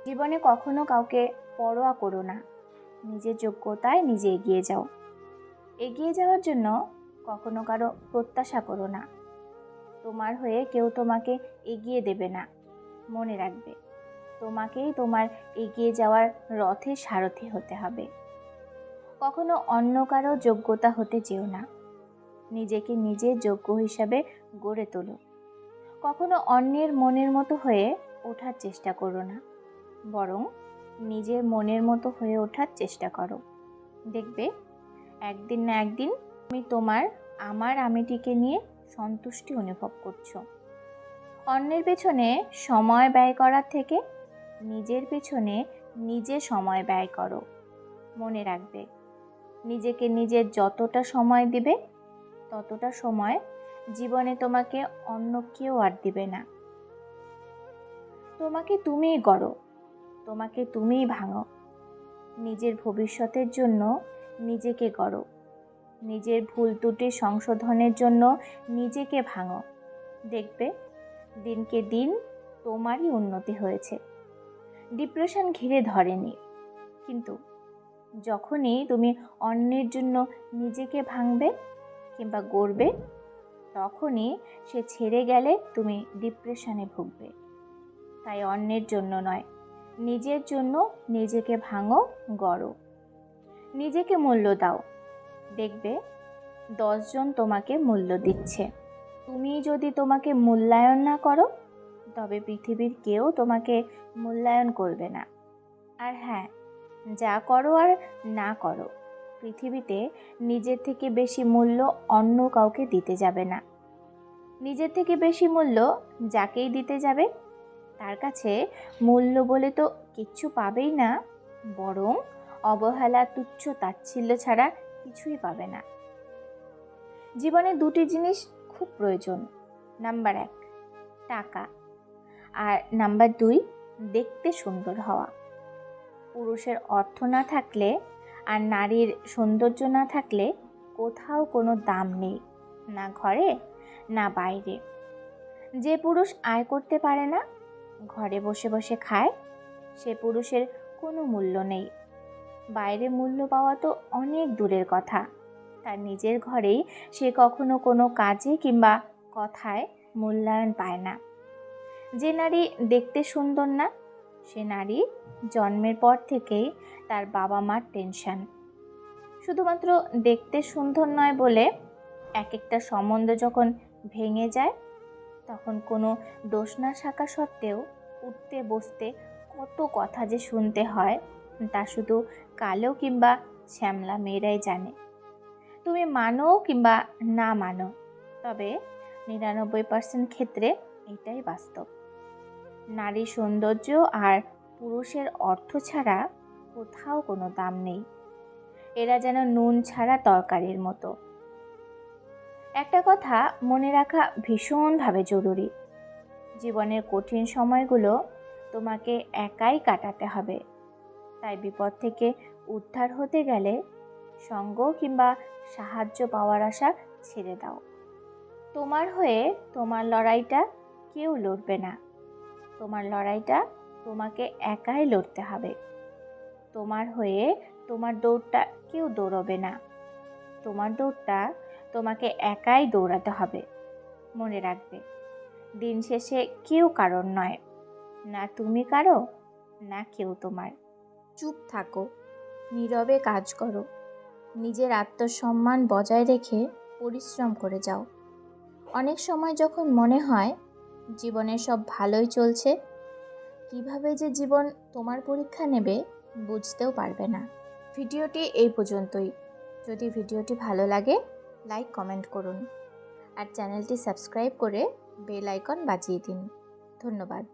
জীবনে কখনো কাউকে পরোয়া করো না, নিজের যোগ্যতায় নিজে এগিয়ে যাও। এগিয়ে যাওয়ার জন্য কখনো কারো প্রত্যাশা করো না। তোমার হয়ে কেউ তোমাকে এগিয়ে দেবে না। মনে রাখবে, তোমাকেই তোমার এগিয়ে যাওয়ার রথে সারথি হতে হবে। কখনো অন্য কারো যোগ্যতা হতে যেও না, নিজেকে নিজে যোগ্য হিসাবে গড়ে তোলো। কখনো অন্যের মনের মতো হয়ে ওঠার চেষ্টা করো না, বরং নিজের মনের মতো হয়ে ওঠার চেষ্টা করো। দেখবে একদিন না একদিন তুমি তোমার আমার আমিটিকে নিয়ে সন্তুষ্টি অনুভব করছো। অন্যের পেছনে সময় ব্যয় করার থেকে নিজের পেছনে নিজে সময় ব্যয় করো। মনে রাখবে, নিজেকে নিজের যতটা সময় দিবে ততটা সময় জীবনে তোমাকে অন্য কেউ আর দিবে না। তোমাকে তুমিই গড়ো, তোমাকে তুমিই ভাঙো। নিজের ভবিষ্যতের জন্য নিজেকে গড়ো, নিজের ভুল ত্রুটি সংশোধনের জন্য নিজেকে ভাঙো। দেখবে দিনকে দিন তোমারই উন্নতি হয়েছে। ডিপ্রেশন ঘিরে ধরেনি, কিন্তু যখনই তুমি অন্যের জন্য নিজেকে ভাঙবে কিংবা গড়বে, তখনই সে ছেড়ে গেলে তুমি ডিপ্রেশনে ভুগবে। তাই অন্যের জন্য নয়, নিজের জন্য নিজেকে ভাঙো, গড়ো। নিজেকে মূল্য দাও, দেখবে 10 জন তোমাকে মূল্য দিচ্ছে। তুমি যদি তোমাকে মূল্যায়ন না করো, তবে পৃথিবীর কেউ তোমাকে মূল্যায়ন করবে না। আর হ্যাঁ, যা করো আর না করো, পৃথিবীতে নিজের থেকে বেশি মূল্য অন্য কাউকে দিতে যাবে না। নিজের থেকে বেশি মূল্য যাকেই দিতে যাবে, তার কাছে মূল্য বলে তো কিচ্ছু পাবেই না, বরং অবহেলা, তুচ্ছ তাচ্ছিল্য ছাড়া কিছুই পাবে না। জীবনে 2টি জিনিস খুব প্রয়োজন। নাম্বার 1 টাকা, আর নাম্বার 2 দেখতে সুন্দর হওয়া। পুরুষের অর্থ না থাকলে আর নারীর সৌন্দর্য না থাকলে কোথাও কোনো দাম নেই, না ঘরে না বাইরে। যে পুরুষ আয় করতে পারে না, ঘরে বসে বসে খায়, সে পুরুষের কোনো মূল্য নেই। বাইরে মূল্য পাওয়া তো অনেক দূরের কথা, তার নিজের ঘরেই সে কখনো কোনো কাজে কিংবা কথায় মূল্যায়ন পায় না। যে নারী দেখতে সুন্দর না, সে নারী জন্মের পর থেকেই তার বাবা মার টেনশন। শুধুমাত্র দেখতে সুন্দর নয় বলে এক একটা সম্বন্ধ যখন ভেঙে যায়, তখন কোনো দোষ না থাকা সত্ত্বেও উঠতে বসতে কত কথা যে শুনতে হয়, তা শুধু কালো কিংবা শ্যামলা মেয়েরাই জানে। তুমি মানো কিংবা না মানো, তবে 99% ক্ষেত্রে এটাই বাস্তব। নারী সৌন্দর্য আর পুরুষের অর্থ ছাড়া কোথাও কোনো দাম নেই। এরা যেন নুন ছাড়া তরকারির মতো। একটা কথা মনে রাখা ভীষণভাবে জরুরি, জীবনের কঠিন সময়গুলো তোমাকে একাই কাটাতে হবে। তাই বিপদ থেকে উদ্ধার হতে গেলে সঙ্গ কিংবা সাহায্য পাওয়ার আশা ছেড়ে দাও। তোমার হয়ে তোমার লড়াইটা কেউ লড়বে না, তোমার লড়াইটা তোমাকে একাই লড়তে হবে। তোমার হয়ে তোমার দৌড়টা কেউ দৌড়বে না, তোমার দৌড়টা তোমাকে একাই দৌড়াতে হবে। মনে রাখবে, দিন শেষে কেউ কারোর নয়, না তুমি কারো না কেউ তোমার। চুপ থাকো, নীরবে কাজ করো, নিজের আত্মসম্মান বজায় রেখে পরিশ্রম করে যাও। অনেক সময় যখন মনে হয় জীবনে সব ভালোই চলছে, কিভাবে যে জীবন তোমার পরীক্ষা নেবে বুঝতেও পারবে না। ভিডিওটি এই পর্যন্তই। যদি ভিডিওটি ভালো লাগে, লাইক কমেন্ট করুন আর চ্যানেলটি সাবস্ক্রাইব করে বেল আইকন বাজিয়ে দিন। ধন্যবাদ।